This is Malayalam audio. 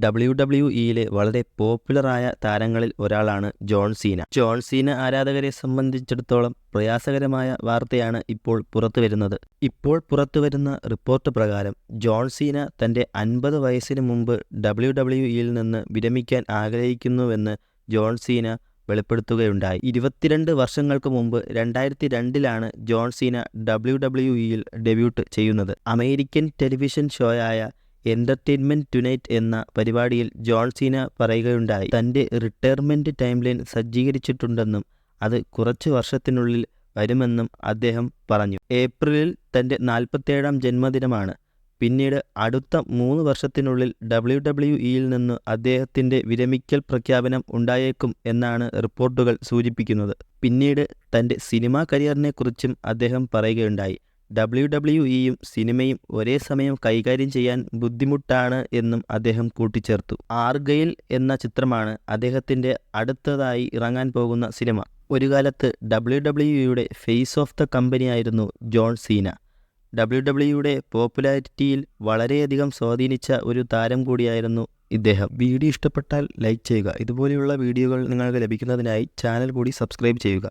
WWE വളരെ പോപ്പുലറായ താരങ്ങളിൽ ഒരാളാണ് ജോൺ സീന. ജോൺ സീന ആരാധകരെ സംബന്ധിച്ചിടത്തോളം പ്രയാസകരമായ വാർത്തയാണ് ഇപ്പോൾ പുറത്തുവരുന്നത്. ഇപ്പോൾ പുറത്തുവരുന്ന റിപ്പോർട്ട് പ്രകാരം ജോൺ സീന തൻ്റെ 50 വയസ്സിന് മുമ്പ് WWEയിൽ നിന്ന് വിരമിക്കാൻ ആഗ്രഹിക്കുന്നുവെന്ന് ജോൺ സീന വെളിപ്പെടുത്തുകയുണ്ടായി. 22 വർഷങ്ങൾക്ക് മുമ്പ് 2002-ലാണ് ജോൺ സീന WWEയിൽ ഡെബ്യൂട്ട് ചെയ്യുന്നത്. അമേരിക്കൻ ടെലിവിഷൻ ഷോയായ എൻ്റർടൈൻമെൻറ്റ് ടുനൈറ്റ് എന്ന പരിപാടിയിൽ ജോൺ സീന പറയുകയുണ്ടായി, തൻ്റെ റിട്ടയർമെൻറ്റ് ടൈംലൈൻ സജ്ജീകരിച്ചിട്ടുണ്ടെന്നും അത് കുറച്ച് വർഷത്തിനുള്ളിൽ വരുമെന്നും അദ്ദേഹം പറഞ്ഞു. ഏപ്രിലിൽ തൻ്റെ 47-ാം ജന്മദിനമാണ്. പിന്നീട് അടുത്ത 3 വർഷത്തിനുള്ളിൽ WWEയിൽ നിന്ന് അദ്ദേഹത്തിൻ്റെ വിരമിക്കൽ പ്രഖ്യാപനം ഉണ്ടായേക്കും എന്നാണ് റിപ്പോർട്ടുകൾ സൂചിപ്പിക്കുന്നത്. പിന്നീട് തൻ്റെ സിനിമാ കരിയറിനെക്കുറിച്ചും അദ്ദേഹം പറയുകയുണ്ടായി. WWEയും സിനിമയും ഒരേ സമയം കൈകാര്യം ചെയ്യാൻ ബുദ്ധിമുട്ടാണ് എന്നും അദ്ദേഹം കൂട്ടിച്ചേർത്തു. ആർഗൈൽ എന്ന ചിത്രമാണ് അദ്ദേഹത്തിൻ്റെ അടുത്തതായി ഇറങ്ങാൻ പോകുന്ന സിനിമ. ഒരു കാലത്ത് WWEയുടെ ഫേസ് ഓഫ് ദ കമ്പനിയായിരുന്നു ജോൺ സീന. WWEയുടെ പോപ്പുലാരിറ്റിയിൽ വളരെയധികം സ്വാധീനിച്ച ഒരു താരം കൂടിയായിരുന്നു ഇദ്ദേഹം. വീഡിയോ ഇഷ്ടപ്പെട്ടാൽ ലൈക്ക് ചെയ്യുക. ഇതുപോലെയുള്ള വീഡിയോകൾ നിങ്ങൾക്ക് ലഭിക്കുന്നതിനായി ചാനൽ കൂടി സബ്സ്ക്രൈബ് ചെയ്യുക.